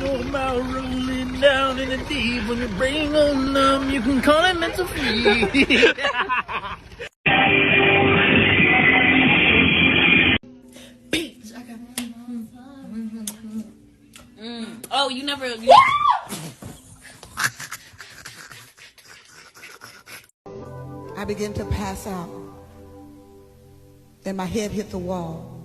Go about rolling down in the deep. When your brain goes numb, you can call it mental free. Oh, you never. I began to pass out. Then my head hit the wall.